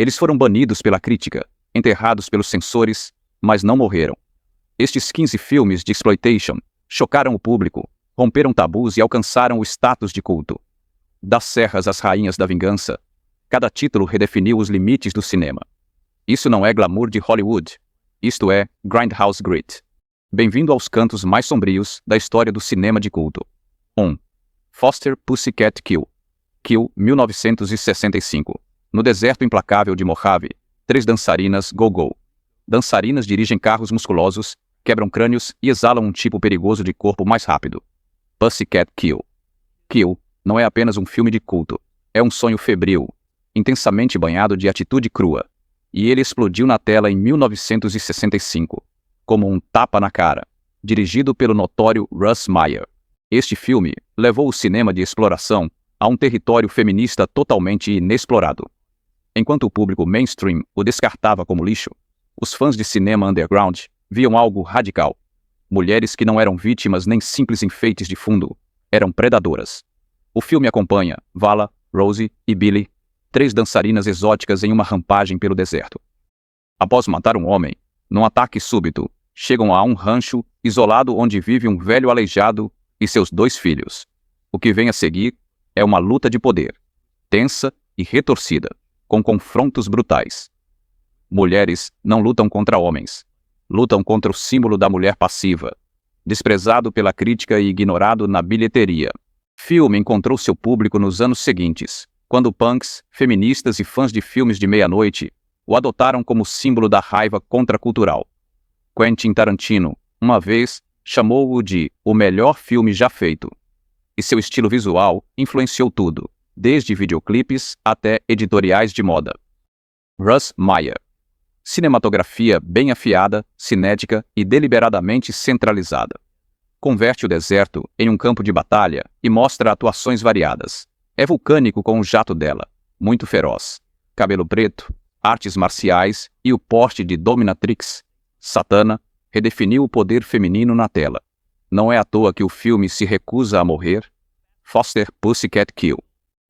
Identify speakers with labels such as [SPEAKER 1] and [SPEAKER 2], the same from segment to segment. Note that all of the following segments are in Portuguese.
[SPEAKER 1] Eles foram banidos pela crítica, enterrados pelos censores, mas não morreram. Estes 15 filmes de exploitation chocaram o público, romperam tabus e alcançaram o status de culto. Das Serras às Rainhas da Vingança, cada título redefiniu os limites do cinema. Isso não é glamour de Hollywood. Isto é Grindhouse Grit. Bem-vindo aos cantos mais sombrios da história do cinema de culto. 1. Foster Pussycat Kill. Kill, 1965. No deserto implacável de Mojave, 3 dançarinas go-go. Dançarinas dirigem carros musculosos, quebram crânios e exalam um tipo perigoso de corpo mais rápido. Pussycat Kill. Kill não é apenas um filme de culto. É um sonho febril, intensamente banhado de atitude crua. E ele explodiu na tela em 1965, como um tapa na cara, dirigido pelo notório Russ Meyer. Este filme levou o cinema de exploração a um território feminista totalmente inexplorado. Enquanto o público mainstream o descartava como lixo, os fãs de cinema underground viam algo radical. Mulheres que não eram vítimas nem simples enfeites de fundo, eram predadoras. O filme acompanha Vala, Rosie e Billy, 3 dançarinas exóticas em uma rampagem pelo deserto. Após matar um homem, num ataque súbito, chegam a um rancho isolado onde vive um velho aleijado e seus 2 filhos. O que vem a seguir é uma luta de poder, tensa e retorcida, com confrontos brutais. Mulheres não lutam contra homens. Lutam contra o símbolo da mulher passiva, desprezado pela crítica e ignorado na bilheteria. O filme encontrou seu público nos anos seguintes, quando punks, feministas e fãs de filmes de meia-noite o adotaram como símbolo da raiva contracultural. Quentin Tarantino, uma vez, chamou-o de o melhor filme já feito. E seu estilo visual influenciou tudo, desde videoclipes até editoriais de moda. Russ Meyer. Cinematografia bem afiada, cinética e deliberadamente centralizada. Converte o deserto em um campo de batalha e mostra atuações variadas. É vulcânico com o jato dela, muito feroz. Cabelo preto, artes marciais e o porte de dominatrix. Satana redefiniu o poder feminino na tela. Não é à toa que o filme se recusa a morrer. Foster Pussycat Kill.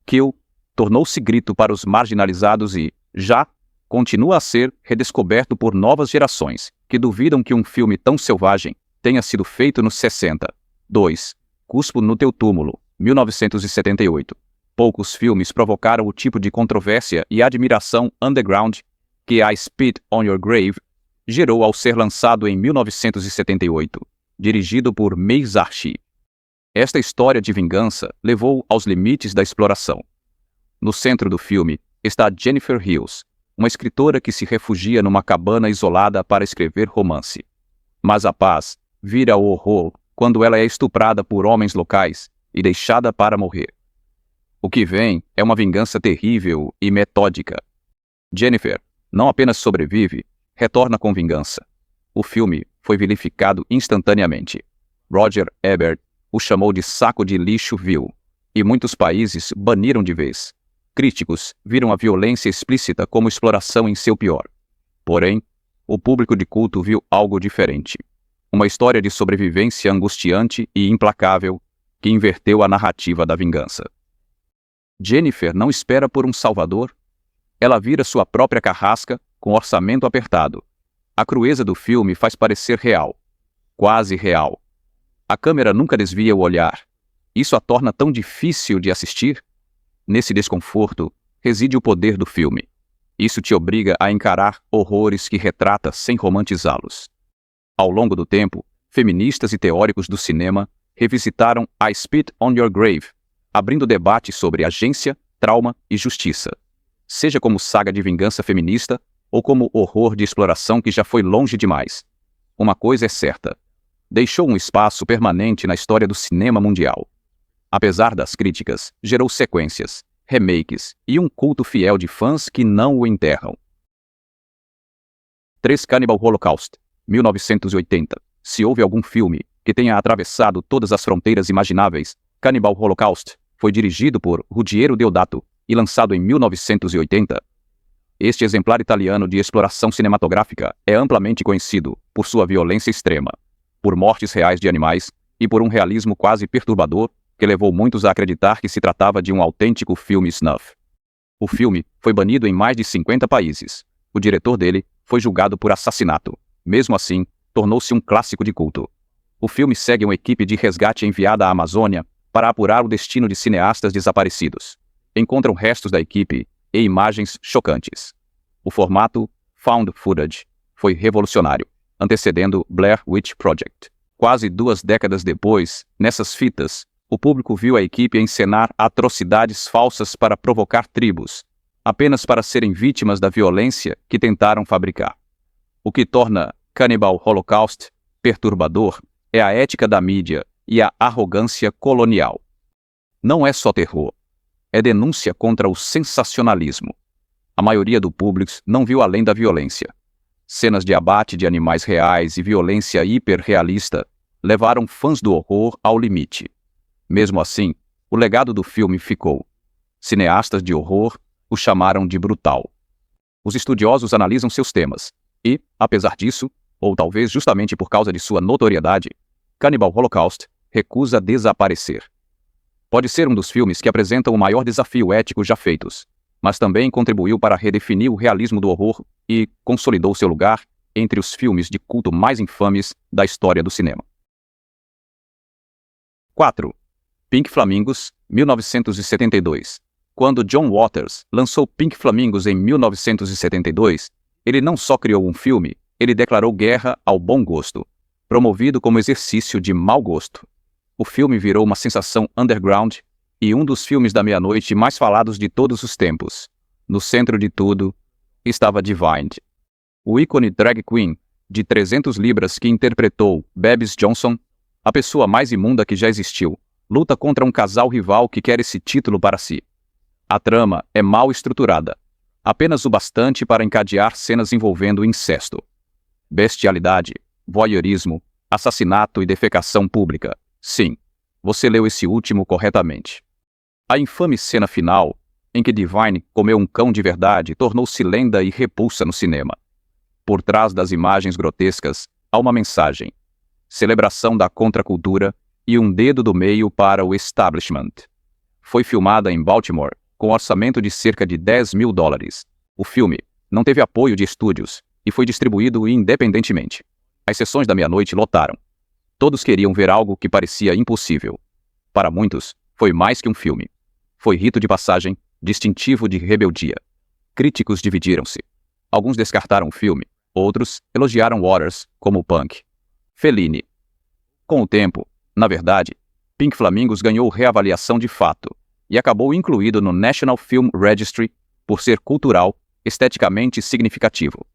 [SPEAKER 1] Kill tornou-se grito para os marginalizados e, já, continua a ser redescoberto por novas gerações que duvidam que um filme tão selvagem tenha sido feito nos 60. 2. Cuspo no Teu Túmulo, 1978. Poucos filmes provocaram o tipo de controvérsia e admiração underground que I Spit on Your Grave gerou ao ser lançado em 1978, dirigido por Meis Archie. Esta história de vingança levou aos limites da exploração. No centro do filme está Jennifer Hills, uma escritora que se refugia numa cabana isolada para escrever romance. Mas a paz vira o horror quando ela é estuprada por homens locais e deixada para morrer. O que vem é uma vingança terrível e metódica. Jennifer não apenas sobrevive, retorna com vingança. O filme foi vilificado instantaneamente. Roger Ebert o chamou de saco de lixo vil, e muitos países baniram de vez. Críticos viram a violência explícita como exploração em seu pior. Porém, o público de culto viu algo diferente. Uma história de sobrevivência angustiante e implacável que inverteu a narrativa da vingança. Jennifer não espera por um salvador. Ela vira sua própria carrasca com orçamento apertado. A crueza do filme faz parecer real. Quase real. A câmera nunca desvia o olhar. Isso a torna tão difícil de assistir. Nesse desconforto reside o poder do filme. Isso te obriga a encarar horrores que retrata sem romantizá-los. Ao longo do tempo, feministas e teóricos do cinema revisitaram I Spit on Your Grave, abrindo debate sobre agência, trauma e justiça. Seja como saga de vingança feminista ou como horror de exploração que já foi longe demais. Uma coisa é certa. Deixou um espaço permanente na história do cinema mundial. Apesar das críticas, gerou sequências, remakes e um culto fiel de fãs que não o enterram. 3. Cannibal Holocaust, 1980. Se houve algum filme que tenha atravessado todas as fronteiras imagináveis, Cannibal Holocaust foi dirigido por Ruggiero Deodato e lançado em 1980. Este exemplar italiano de exploração cinematográfica é amplamente conhecido por sua violência extrema, por mortes reais de animais e por um realismo quase perturbador que levou muitos a acreditar que se tratava de um autêntico filme snuff. O filme foi banido em mais de 50 países. O diretor dele foi julgado por assassinato. Mesmo assim, tornou-se um clássico de culto. O filme segue uma equipe de resgate enviada à Amazônia para apurar o destino de cineastas desaparecidos. Encontram restos da equipe e imagens chocantes. O formato Found Footage foi revolucionário, antecedendo Blair Witch Project. Quase 2 décadas depois, nessas fitas, o público viu a equipe encenar atrocidades falsas para provocar tribos, apenas para serem vítimas da violência que tentaram fabricar. O que torna Cannibal Holocaust perturbador é a ética da mídia e a arrogância colonial. Não é só terror, é denúncia contra o sensacionalismo. A maioria do público não viu além da violência. Cenas de abate de animais reais e violência hiperrealista levaram fãs do horror ao limite. Mesmo assim, o legado do filme ficou. Cineastas de horror o chamaram de brutal. Os estudiosos analisam seus temas e, apesar disso, ou talvez justamente por causa de sua notoriedade, Cannibal Holocaust recusa desaparecer. Pode ser um dos filmes que apresentam o maior desafio ético já feitos, mas também contribuiu para redefinir o realismo do horror e consolidou seu lugar entre os filmes de culto mais infames da história do cinema. 4. Pink Flamingos, 1972. Quando John Waters lançou Pink Flamingos em 1972, ele não só criou um filme, ele declarou guerra ao bom gosto, promovido como exercício de mau gosto. O filme virou uma sensação underground e um dos filmes da meia-noite mais falados de todos os tempos. No centro de tudo estava Divine. O ícone drag queen de 300 libras que interpretou Babs Johnson, a pessoa mais imunda que já existiu, luta contra um casal rival que quer esse título para si. A trama é mal estruturada, apenas o bastante para encadear cenas envolvendo incesto, bestialidade, voyeurismo, assassinato e defecação pública. Sim, você leu esse último corretamente. A infame cena final, em que Divine comeu um cão de verdade, tornou-se lenda e repulsa no cinema. Por trás das imagens grotescas, há uma mensagem: celebração da contracultura e um dedo do meio para o establishment. Foi filmada em Baltimore, com orçamento de cerca de $10 mil. O filme não teve apoio de estúdios e foi distribuído independentemente. As sessões da meia-noite lotaram. Todos queriam ver algo que parecia impossível. Para muitos, foi mais que um filme. Foi rito de passagem, distintivo de rebeldia. Críticos dividiram-se. Alguns descartaram o filme, outros elogiaram Waters como punk. Fellini. Com o tempo, na verdade, Pink Flamingos ganhou reavaliação de fato e acabou incluído no National Film Registry por ser cultural, esteticamente significativo.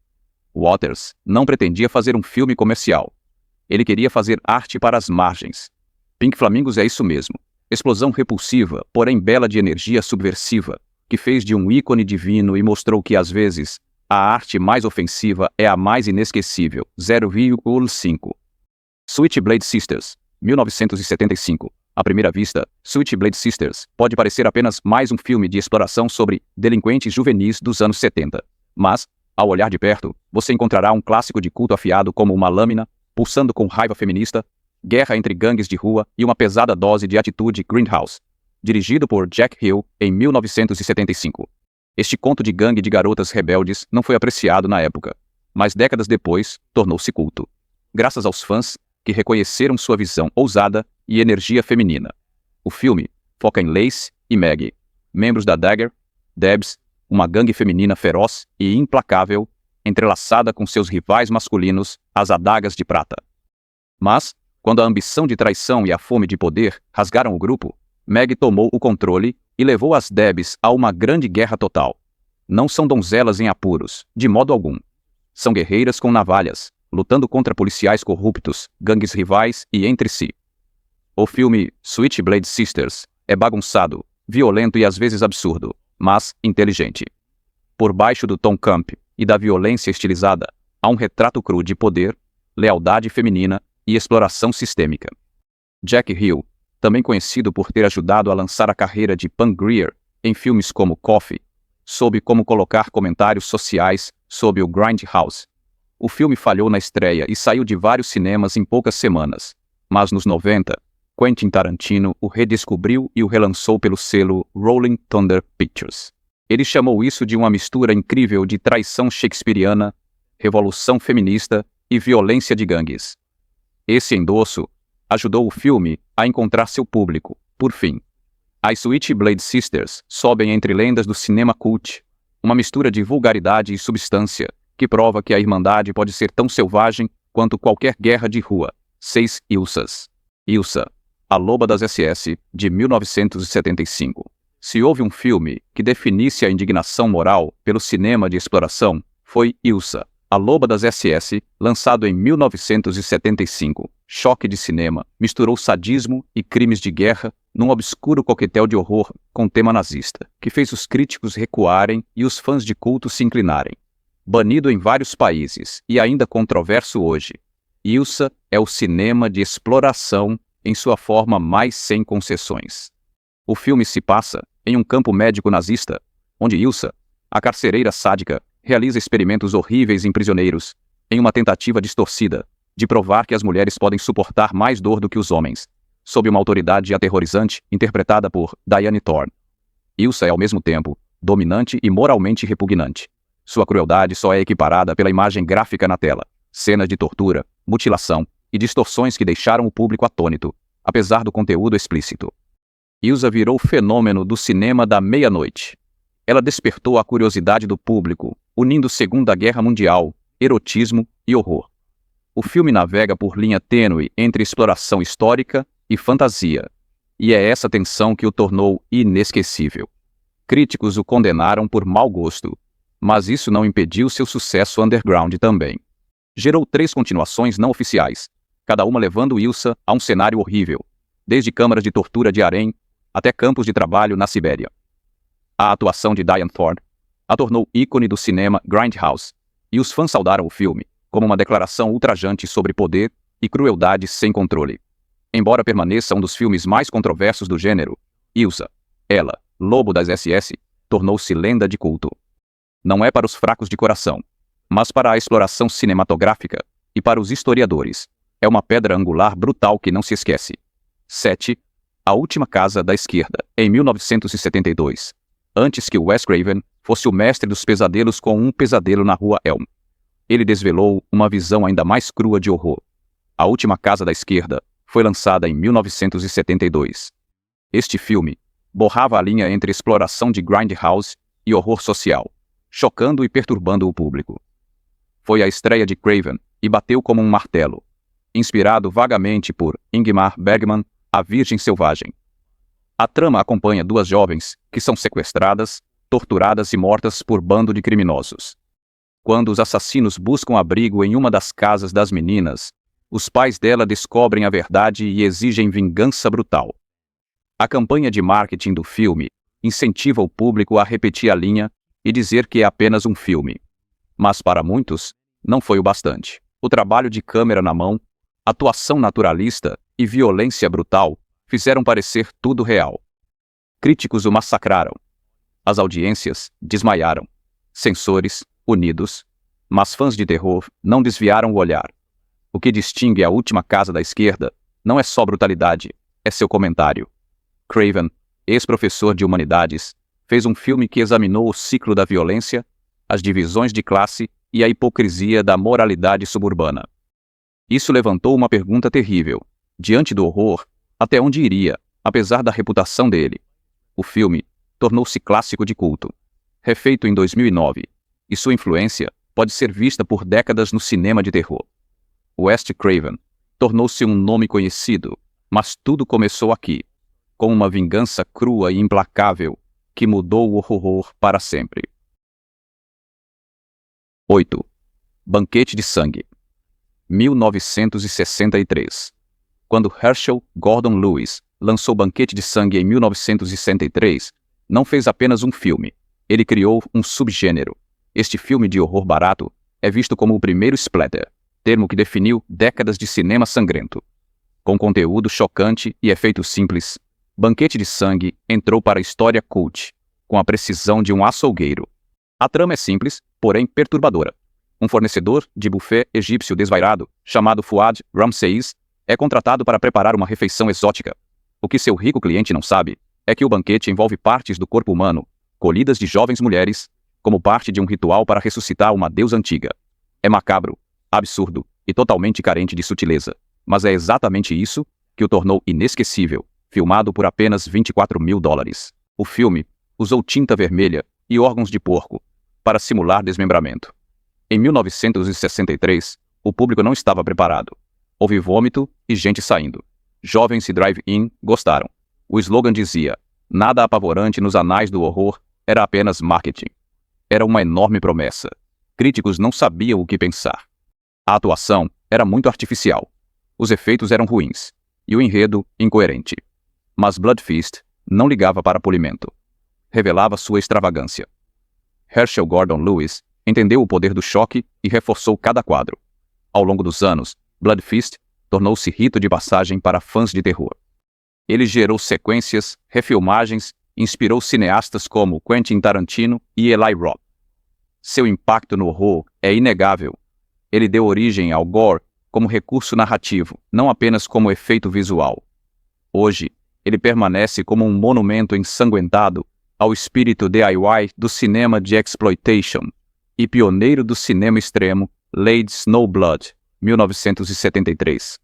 [SPEAKER 1] Waters não pretendia fazer um filme comercial. Ele queria fazer arte para as margens. Pink Flamingos é isso mesmo. Explosão repulsiva, porém bela de energia subversiva, que fez de um ícone divino e mostrou que, às vezes, a arte mais ofensiva é a mais inesquecível. 0,5. Switchblade Sisters, 1975. À primeira vista, Switchblade Sisters pode parecer apenas mais um filme de exploração sobre delinquentes juvenis dos anos 70. Mas, ao olhar de perto, você encontrará um clássico de culto afiado como uma lâmina, pulsando com raiva feminista, guerra entre gangues de rua e uma pesada dose de atitude Grindhouse. Dirigido por Jack Hill em 1975. Este conto de gangue de garotas rebeldes não foi apreciado na época, mas décadas depois tornou-se culto, graças aos fãs que reconheceram sua visão ousada e energia feminina. O filme foca em Lace e Maggie, membros da Dagger, Debs, uma gangue feminina feroz e implacável, entrelaçada com seus rivais masculinos, as Adagas de Prata. Mas, quando a ambição de traição e a fome de poder rasgaram o grupo, Meg tomou o controle e levou as Debs a uma grande guerra total. Não são donzelas em apuros, de modo algum. São guerreiras com navalhas, lutando contra policiais corruptos, gangues rivais e entre si. O filme Switchblade Sisters é bagunçado, violento e às vezes absurdo, mas inteligente. Por baixo do tom camp e da violência estilizada, há um retrato cru de poder, lealdade feminina e exploração sistêmica. Jack Hill, também conhecido por ter ajudado a lançar a carreira de Pam Grier em filmes como Coffee, soube como colocar comentários sociais sobre o Grindhouse. O filme falhou na estreia e saiu de vários cinemas em poucas semanas, mas nos 90, Quentin Tarantino o redescobriu e o relançou pelo selo Rolling Thunder Pictures. Ele chamou isso de uma mistura incrível de traição shakespeariana, revolução feminista e violência de gangues. Esse endosso ajudou o filme a encontrar seu público. Por fim, as Switchblade Sisters sobem entre lendas do cinema cult, uma mistura de vulgaridade e substância que prova que a Irmandade pode ser tão selvagem quanto qualquer guerra de rua. 6 Ilsas. Ilsa, a Loba das SS, de 1975. Se houve um filme que definisse a indignação moral pelo cinema de exploração, foi Ilsa, a Loba das SS, lançado em 1975. Choque de cinema, misturou sadismo e crimes de guerra num obscuro coquetel de horror com tema nazista, que fez os críticos recuarem e os fãs de culto se inclinarem. Banido em vários países e ainda controverso hoje, Ilsa é o cinema de exploração em sua forma mais sem concessões. O filme se passa em um campo médico nazista, onde Ilsa, a carcereira sádica, realiza experimentos horríveis em prisioneiros, em uma tentativa distorcida de provar que as mulheres podem suportar mais dor do que os homens, sob uma autoridade aterrorizante interpretada por Diane Thorne. Ilsa é ao mesmo tempo dominante e moralmente repugnante. Sua crueldade só é equiparada pela imagem gráfica na tela, cenas de tortura, mutilação e distorções que deixaram o público atônito, apesar do conteúdo explícito. Ilsa virou fenômeno do cinema da meia-noite. Ela despertou a curiosidade do público, unindo Segunda Guerra Mundial, erotismo e horror. O filme navega por linha tênue entre exploração histórica e fantasia, e é essa tensão que o tornou inesquecível. Críticos o condenaram por mau gosto, mas isso não impediu seu sucesso underground também. Gerou 3 continuações não oficiais, cada uma levando Ilsa a um cenário horrível, desde câmaras de tortura de harém até campos de trabalho na Sibéria. A atuação de Diane Thorne a tornou ícone do cinema Grindhouse, e os fãs saudaram o filme como uma declaração ultrajante sobre poder e crueldade sem controle. Embora permaneça um dos filmes mais controversos do gênero, Ilsa, ela, Lobo das SS, tornou-se lenda de culto. Não é para os fracos de coração, mas para a exploração cinematográfica e para os historiadores. É uma pedra angular brutal que não se esquece. 7. A Última Casa da Esquerda, em 1972. Antes que Wes Craven fosse o mestre dos pesadelos com Um Pesadelo na Rua Elm, ele desvelou uma visão ainda mais crua de horror. A Última Casa da Esquerda foi lançada em 1972. Este filme borrava a linha entre exploração de Grindhouse e horror social, chocando e perturbando o público. Foi a estreia de Craven e bateu como um martelo, inspirado vagamente por Ingmar Bergman, A Virgem Selvagem. A trama acompanha 2 jovens que são sequestradas, torturadas e mortas por bando de criminosos. Quando os assassinos buscam abrigo em uma das casas das meninas, os pais dela descobrem a verdade e exigem vingança brutal. A campanha de marketing do filme incentiva o público a repetir a linha e dizer que é apenas um filme. Mas para muitos, não foi o bastante. O trabalho de câmera na mão, atuação naturalista e violência brutal fizeram parecer tudo real. Críticos o massacraram. As audiências desmaiaram. Censores, unidos. Mas fãs de terror não desviaram o olhar. O que distingue A Última Casa da Esquerda não é só brutalidade, é seu comentário. Craven, ex-professor de humanidades, fez um filme que examinou o ciclo da violência, as divisões de classe e a hipocrisia da moralidade suburbana. Isso levantou uma pergunta terrível. Diante do horror, até onde iria, apesar da reputação dele? O filme tornou-se clássico de culto. Refeito em 2009, e sua influência pode ser vista por décadas no cinema de terror. Wes Craven tornou-se um nome conhecido, mas tudo começou aqui, com uma vingança crua e implacável que mudou o horror para sempre. 8. Banquete de Sangue. 1963. Quando Herschel Gordon Lewis lançou Banquete de Sangue em 1963, não fez apenas um filme, ele criou um subgênero. Este filme de horror barato é visto como o primeiro splatter, termo que definiu décadas de cinema sangrento. Com conteúdo chocante e efeitos simples, Banquete de Sangue entrou para a história cult, com a precisão de um açougueiro. A trama é simples, porém perturbadora. Um fornecedor de buffet egípcio desvairado, chamado Fuad Ramsés, é contratado para preparar uma refeição exótica. O que seu rico cliente não sabe é que o banquete envolve partes do corpo humano, colhidas de jovens mulheres, como parte de um ritual para ressuscitar uma deusa antiga. É macabro, absurdo e totalmente carente de sutileza, mas é exatamente isso que o tornou inesquecível, filmado por apenas $24 mil. O filme usou tinta vermelha e órgãos de porco para simular desmembramento. Em 1963, o público não estava preparado. Houve vômito e gente saindo. Jovens e drive-in gostaram. O slogan dizia: "Nada apavorante nos anais do horror, era apenas marketing." Era uma enorme promessa. Críticos não sabiam o que pensar. A atuação era muito artificial. Os efeitos eram ruins. E o enredo incoerente. Mas Blood Feast não ligava para polimento. Revelava sua extravagância. Herschel Gordon Lewis entendeu o poder do choque e reforçou cada quadro. Ao longo dos anos, Blood Feast tornou-se rito de passagem para fãs de terror. Ele gerou sequências, refilmagens, inspirou cineastas como Quentin Tarantino e Eli Roth. Seu impacto no horror é inegável. Ele deu origem ao gore como recurso narrativo, não apenas como efeito visual. Hoje, ele permanece como um monumento ensanguentado ao espírito DIY do cinema de exploitation e pioneiro do cinema extremo, Lady Snowblood, 1973.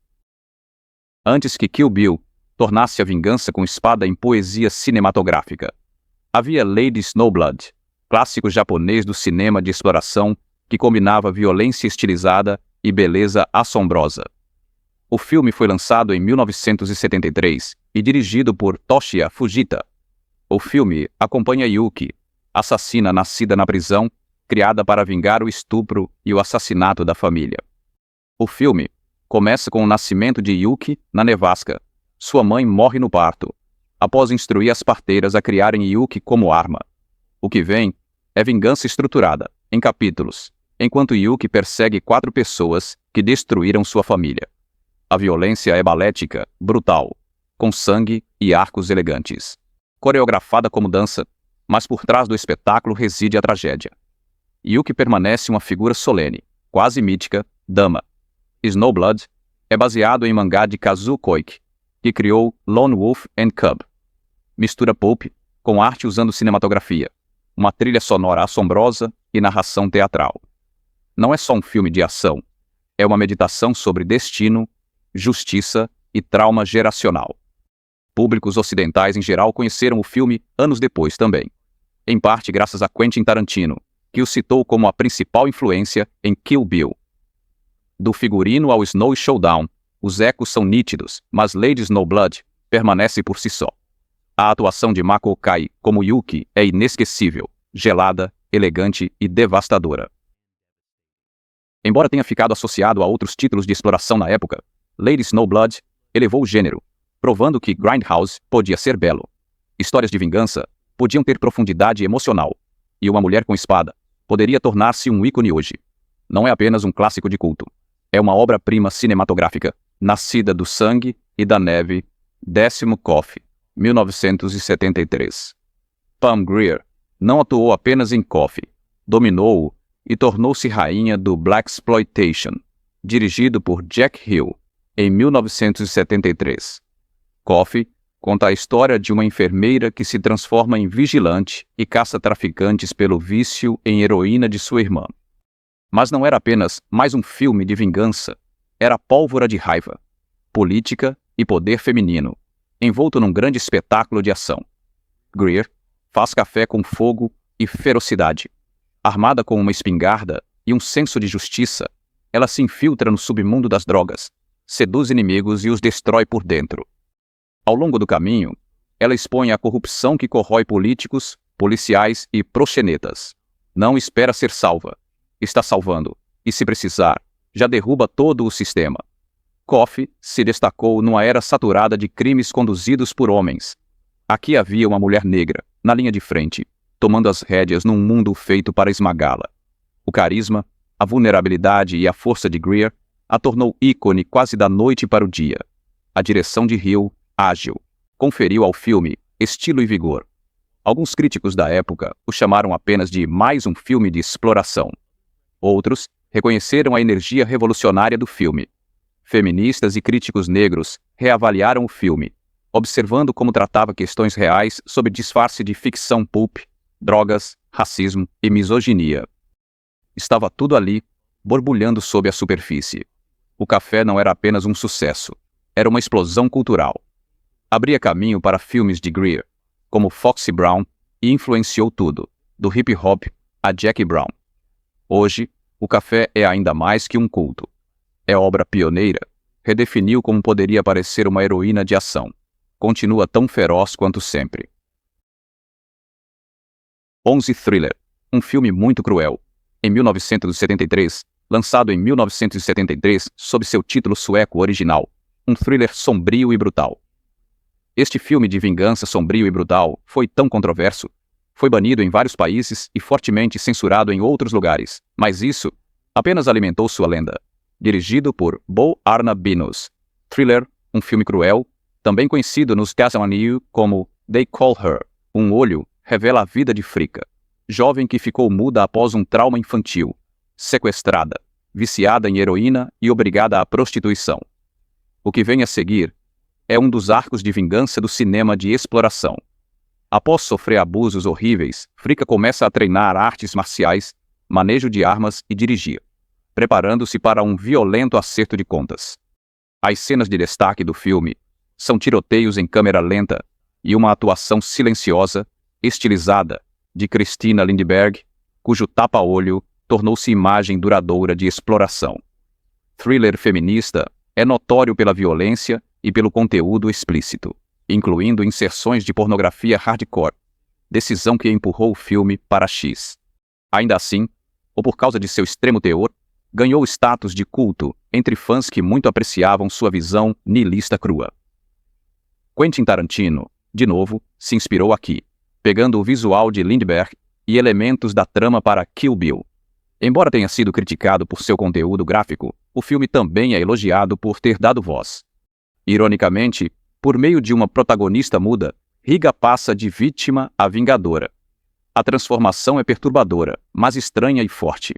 [SPEAKER 1] Antes que Kill Bill tornasse a vingança com espada em poesia cinematográfica, havia Lady Snowblood, clássico japonês do cinema de exploração que combinava violência estilizada e beleza assombrosa. O filme foi lançado em 1973 e dirigido por Toshiya Fujita. O filme acompanha Yuki, assassina nascida na prisão, criada para vingar o estupro e o assassinato da família. O filme começa com o nascimento de Yuki na nevasca. Sua mãe morre no parto, após instruir as parteiras a criarem Yuki como arma. O que vem é vingança estruturada, em capítulos, enquanto Yuki persegue 4 pessoas que destruíram sua família. A violência é balética, brutal, com sangue e arcos elegantes. Coreografada como dança, mas por trás do espetáculo reside a tragédia. Yuki permanece uma figura solene, quase mítica, dama. Snowblood é baseado em mangá de Kazuo Koike, que criou Lone Wolf and Cub. Mistura pulp com arte usando cinematografia, uma trilha sonora assombrosa e narração teatral. Não é só um filme de ação, é uma meditação sobre destino, justiça e trauma geracional. Públicos ocidentais em geral conheceram o filme anos depois também, em parte graças a Quentin Tarantino, que o citou como a principal influência em Kill Bill. Do figurino ao Snow Showdown, os ecos são nítidos, mas Lady Snowblood permanece por si só. A atuação de Mako Okai como Yuki é inesquecível, gelada, elegante e devastadora. Embora tenha ficado associado a outros títulos de exploração na época, Lady Snowblood elevou o gênero, provando que Grindhouse podia ser belo. Histórias de vingança podiam ter profundidade emocional, e Uma Mulher com Espada poderia tornar-se um ícone hoje. Não é apenas um clássico de culto, é uma obra-prima cinematográfica, nascida do sangue e da neve. 10º Coffey, 1973. Pam Grier não atuou apenas em Coffey, dominou-o e tornou-se rainha do Blaxploitation, dirigido por Jack Hill, em 1973. Coffey conta a história de uma enfermeira que se transforma em vigilante e caça traficantes pelo vício em heroína de sua irmã. Mas não era apenas mais um filme de vingança, era pólvora de raiva, política e poder feminino, envolto num grande espetáculo de ação. Grier faz café com fogo e ferocidade. Armada com uma espingarda e um senso de justiça, ela se infiltra no submundo das drogas, seduz inimigos e os destrói por dentro. Ao longo do caminho, ela expõe a corrupção que corrói políticos, policiais e proxenetas. Não espera ser salva. Está salvando, e se precisar, já derruba todo o sistema. Coffey se destacou numa era saturada de crimes conduzidos por homens. Aqui havia uma mulher negra, na linha de frente, tomando as rédeas num mundo feito para esmagá-la. O carisma, a vulnerabilidade e a força de Grier a tornou ícone quase da noite para o dia. A direção de Hill, ágil, conferiu ao filme estilo e vigor. Alguns críticos da época o chamaram apenas de mais um filme de exploração. Outros reconheceram a energia revolucionária do filme. Feministas e críticos negros reavaliaram o filme, observando como tratava questões reais sob disfarce de ficção pulp, drogas, racismo e misoginia. Estava tudo ali, borbulhando sob a superfície. O café não era apenas um sucesso, era uma explosão cultural. Abria caminho para filmes de Greer, como Foxy Brown, e influenciou tudo, do hip-hop a Jackie Brown. Hoje, o café é ainda mais que um culto. É obra pioneira, redefiniu como poderia parecer uma heroína de ação. Continua tão feroz quanto sempre. 11 Thriller, um filme muito cruel. Em 1973, lançado em 1973 sob seu título sueco original, um thriller sombrio e brutal. Este filme de vingança sombrio e brutal foi tão controverso, foi banido em vários países e fortemente censurado em outros lugares, mas isso apenas alimentou sua lenda. Dirigido por Bo Arna Binus, Thriller, um filme cruel, também conhecido nos Casamaniu como They Call Her, um olho, revela a vida de Frika, jovem que ficou muda após um trauma infantil, sequestrada, viciada em heroína e obrigada à prostituição. O que vem a seguir é um dos arcos de vingança do cinema de exploração. Após sofrer abusos horríveis, Frika começa a treinar artes marciais, manejo de armas e dirigir, preparando-se para um violento acerto de contas. As cenas de destaque do filme são tiroteios em câmera lenta e uma atuação silenciosa, estilizada, de Christina Lindberg, cujo tapa-olho tornou-se imagem duradoura de exploração. Thriller feminista é notório pela violência e pelo conteúdo explícito, incluindo inserções de pornografia hardcore, decisão que empurrou o filme para X. Ainda assim, ou por causa de seu extremo teor, ganhou status de culto entre fãs que muito apreciavam sua visão nihilista crua. Quentin Tarantino, de novo, se inspirou aqui, pegando o visual de Lindbergh e elementos da trama para Kill Bill. Embora tenha sido criticado por seu conteúdo gráfico, o filme também é elogiado por ter dado voz. Ironicamente, por meio de uma protagonista muda, Riga passa de vítima a vingadora. A transformação é perturbadora, mas estranha e forte.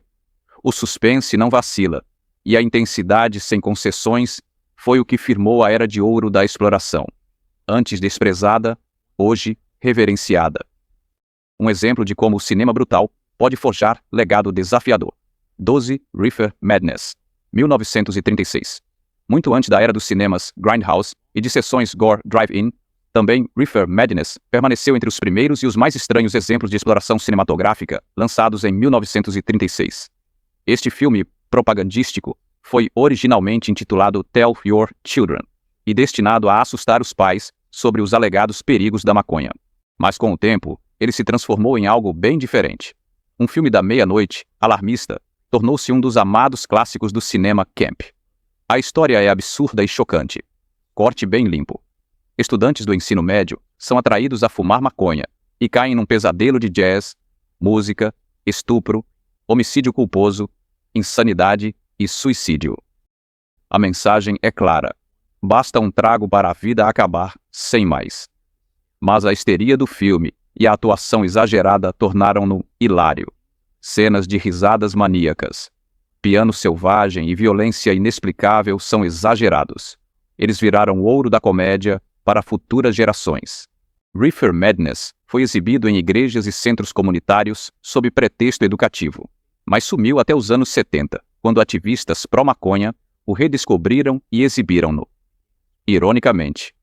[SPEAKER 1] O suspense não vacila, e a intensidade sem concessões foi o que firmou a era de ouro da exploração. Antes desprezada, hoje reverenciada. Um exemplo de como o cinema brutal pode forjar legado desafiador. 12 Reefer Madness, 1936. Muito antes da era dos cinemas Grindhouse e de sessões Gore Drive-In, também Reefer Madness permaneceu entre os primeiros e os mais estranhos exemplos de exploração cinematográfica lançados em 1936. Este filme propagandístico foi originalmente intitulado Tell Your Children e destinado a assustar os pais sobre os alegados perigos da maconha. Mas com o tempo, ele se transformou em algo bem diferente. Um filme da meia-noite, alarmista, tornou-se um dos amados clássicos do cinema camp. A história é absurda e chocante. Corte bem limpo. Estudantes do ensino médio são atraídos a fumar maconha e caem num pesadelo de jazz, música, estupro, homicídio culposo, insanidade e suicídio. A mensagem é clara. Basta um trago para a vida acabar, sem mais. Mas a histeria do filme e a atuação exagerada tornaram-no hilário. Cenas de risadas maníacas, piano selvagem e violência inexplicável são exagerados. Eles viraram o ouro da comédia para futuras gerações. Reefer Madness foi exibido em igrejas e centros comunitários sob pretexto educativo, mas sumiu até os anos 70, quando ativistas pró-maconha o redescobriram e exibiram-no. Ironicamente,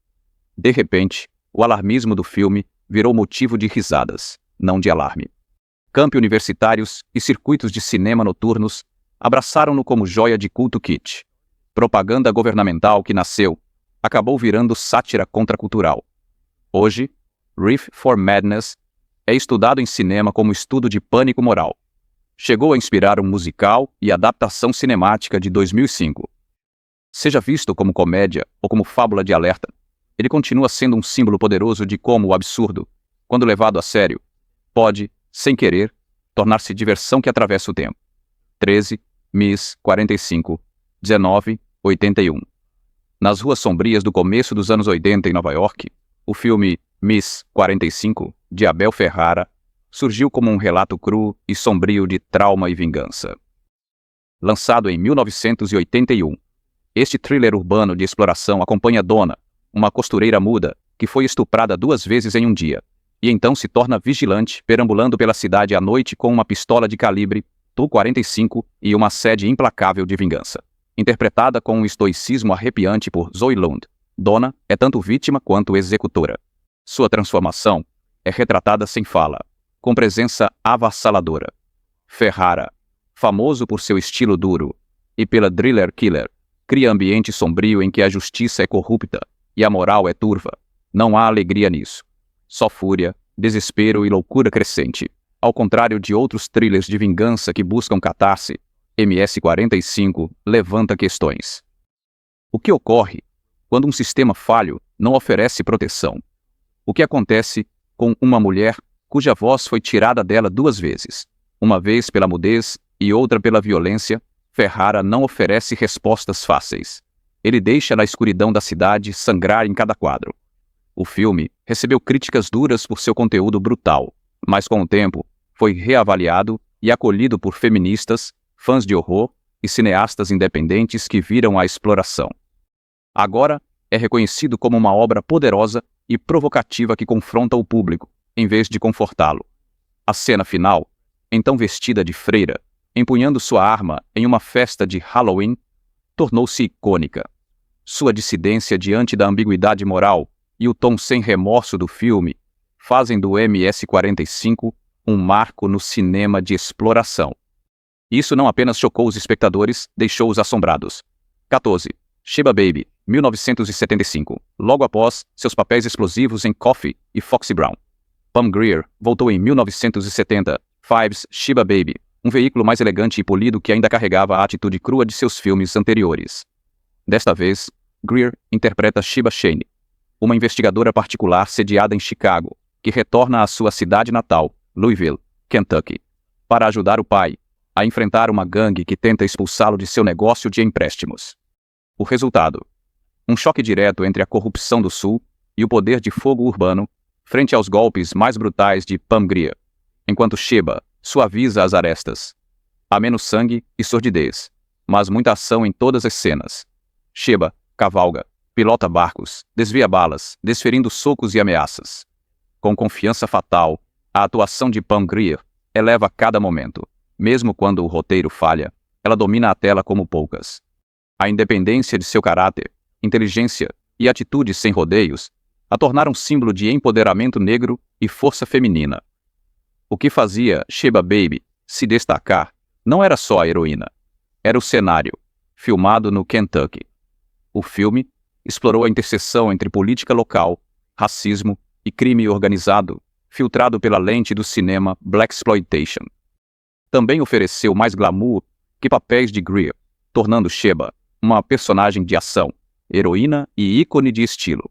[SPEAKER 1] de repente, o alarmismo do filme virou motivo de risadas, não de alarme. Campi universitários e circuitos de cinema noturnos abraçaram-no como joia de culto kitsch. Propaganda governamental que nasceu, acabou virando sátira contracultural. Hoje, Reef for Madness é estudado em cinema como estudo de pânico moral. Chegou a inspirar um musical e adaptação cinemática de 2005. Seja visto como comédia ou como fábula de alerta, ele continua sendo um símbolo poderoso de como o absurdo, quando levado a sério, pode, sem querer, tornar-se diversão que atravessa o tempo. 13, Miss 45, 19, 81. Nas ruas sombrias do começo dos anos 80 em Nova York, o filme Miss 45, de Abel Ferrara, surgiu como um relato cru e sombrio de trauma e vingança. Lançado em 1981, este thriller urbano de exploração acompanha Donna, uma costureira muda que foi estuprada 2 vezes em um dia, e então se torna vigilante, perambulando pela cidade à noite com uma pistola de calibre .45 e uma sede implacável de vingança. Interpretada com um estoicismo arrepiante por Zoe Lund, Donna é tanto vítima quanto executora. Sua transformação é retratada sem fala, com presença avassaladora. Ferrara, famoso por seu estilo duro e pela Driller Killer, cria ambiente sombrio em que a justiça é corrupta e a moral é turva. Não há alegria nisso. Só fúria, desespero e loucura crescente. Ao contrário de outros thrillers de vingança que buscam catarse, MS-45 levanta questões. O que ocorre quando um sistema falho não oferece proteção? O que acontece com uma mulher cuja voz foi tirada dela 2 vezes? Uma vez pela mudez e outra pela violência, Ferrara não oferece respostas fáceis. Ele deixa na escuridão da cidade sangrar em cada quadro. O filme recebeu críticas duras por seu conteúdo brutal, mas com o tempo foi reavaliado e acolhido por feministas, fãs de horror e cineastas independentes que viram a exploração. Agora é reconhecido como uma obra poderosa e provocativa que confronta o público, em vez de confortá-lo. A cena final, então vestida de freira, empunhando sua arma em uma festa de Halloween, tornou-se icônica. Sua dissidência diante da ambiguidade moral e o tom sem remorso do filme fazem do MS-45 um marco no cinema de exploração. Isso não apenas chocou os espectadores, deixou-os assombrados. 14. Sheba Baby, 1975, logo após seus papéis explosivos em Coffee e Foxy Brown. Pam Grier voltou em 1970, Fives Sheba Baby, um veículo mais elegante e polido que ainda carregava a atitude crua de seus filmes anteriores. Desta vez, Grier interpreta Sheba Shane, uma investigadora particular sediada em Chicago, que retorna à sua cidade natal, Louisville, Kentucky, para ajudar o pai a enfrentar uma gangue que tenta expulsá-lo de seu negócio de empréstimos. O resultado: um choque direto entre a corrupção do Sul e o poder de fogo urbano frente aos golpes mais brutais de Pam Grier, enquanto Sheba suaviza as arestas. Há menos sangue e sordidez, mas muita ação em todas as cenas. Sheba cavalga, pilota barcos, desvia balas, desferindo socos e ameaças. Com confiança fatal, a atuação de Pam Grier eleva a cada momento. Mesmo quando o roteiro falha, ela domina a tela como poucas. A independência de seu caráter, inteligência e atitude sem rodeios a tornaram símbolo de empoderamento negro e força feminina. O que fazia Sheba Baby se destacar não era só a heroína, era o cenário, filmado no Kentucky. O filme explorou a interseção entre política local, racismo e crime organizado, filtrado pela lente do cinema Blaxploitation. Também ofereceu mais glamour que papéis de Grier, tornando Sheba uma personagem de ação, heroína e ícone de estilo.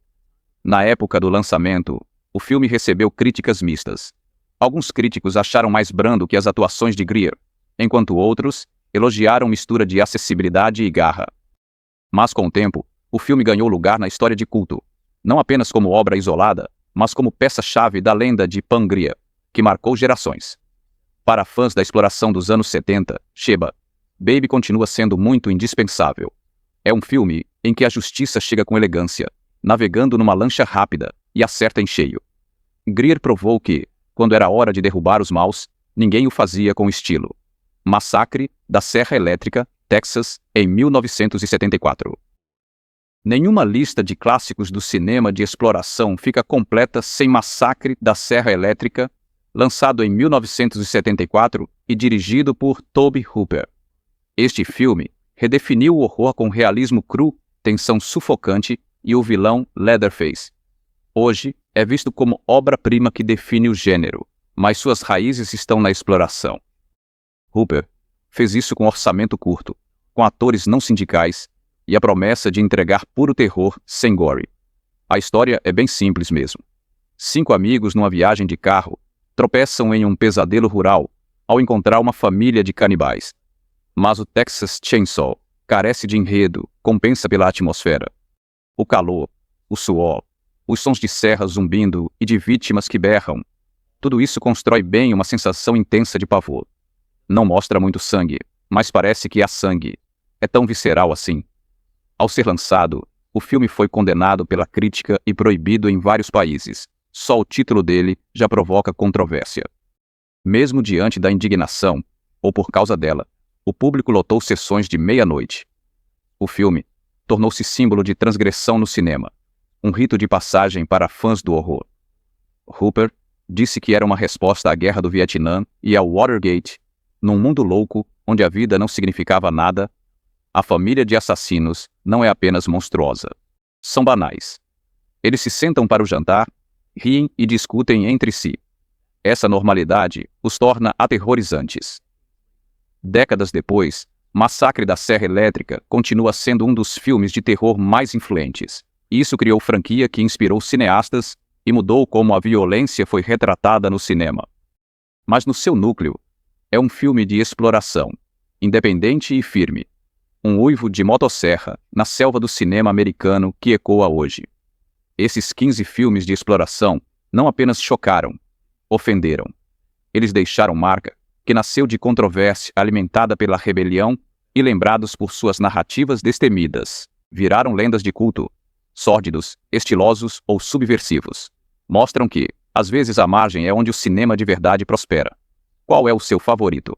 [SPEAKER 1] Na época do lançamento, o filme recebeu críticas mistas. Alguns críticos acharam mais brando que as atuações de Grier, enquanto outros elogiaram mistura de acessibilidade e garra. Mas com o tempo, o filme ganhou lugar na história de culto, não apenas como obra isolada, mas como peça-chave da lenda de Pam Grier, que marcou gerações. Para fãs da exploração dos anos 70, Sheba Baby continua sendo muito indispensável. É um filme em que a justiça chega com elegância, navegando numa lancha rápida e acerta em cheio. Grier provou que, quando era hora de derrubar os maus, ninguém o fazia com estilo. Massacre da Serra Elétrica, Texas, em 1974. Nenhuma lista de clássicos do cinema de exploração fica completa sem Massacre da Serra Elétrica, lançado em 1974 e dirigido por Tobe Hooper. Este filme redefiniu o horror com realismo cru, tensão sufocante e o vilão Leatherface. Hoje é visto como obra-prima que define o gênero, mas suas raízes estão na exploração. Hooper fez isso com orçamento curto, com atores não sindicais e a promessa de entregar puro terror sem gore. A história é bem simples mesmo. 5 amigos numa viagem de carro tropeçam em um pesadelo rural ao encontrar uma família de canibais. Mas o Texas Chainsaw carece de enredo, compensa pela atmosfera. O calor, o suor, os sons de serra zumbindo e de vítimas que berram, tudo isso constrói bem uma sensação intensa de pavor. Não mostra muito sangue, mas parece que há sangue. É tão visceral assim. Ao ser lançado, o filme foi condenado pela crítica e proibido em vários países, Só o título dele já provoca controvérsia. Mesmo diante da indignação, ou por causa dela, o público lotou sessões de meia-noite. O filme tornou-se símbolo de transgressão no cinema, um rito de passagem para fãs do horror. Hooper disse que era uma resposta à Guerra do Vietnã e ao Watergate. Num mundo louco, onde a vida não significava nada, a família de assassinos não é apenas monstruosa. São banais. Eles se sentam para o jantar, riem e discutem entre si. Essa normalidade os torna aterrorizantes. Décadas depois, Massacre da Serra Elétrica continua sendo um dos filmes de terror mais influentes. Isso criou franquia que inspirou cineastas e mudou como a violência foi retratada no cinema. Mas no seu núcleo, é um filme de exploração, independente e firme. Um uivo de motosserra na selva do cinema americano que ecoa hoje. Esses 15 filmes de exploração não apenas chocaram, ofenderam. Eles deixaram marca que nasceu de controvérsia alimentada pela rebelião e lembrados por suas narrativas destemidas. Viraram lendas de culto, sórdidos, estilosos ou subversivos. Mostram que, às vezes, a margem é onde o cinema de verdade prospera. Qual é o seu favorito?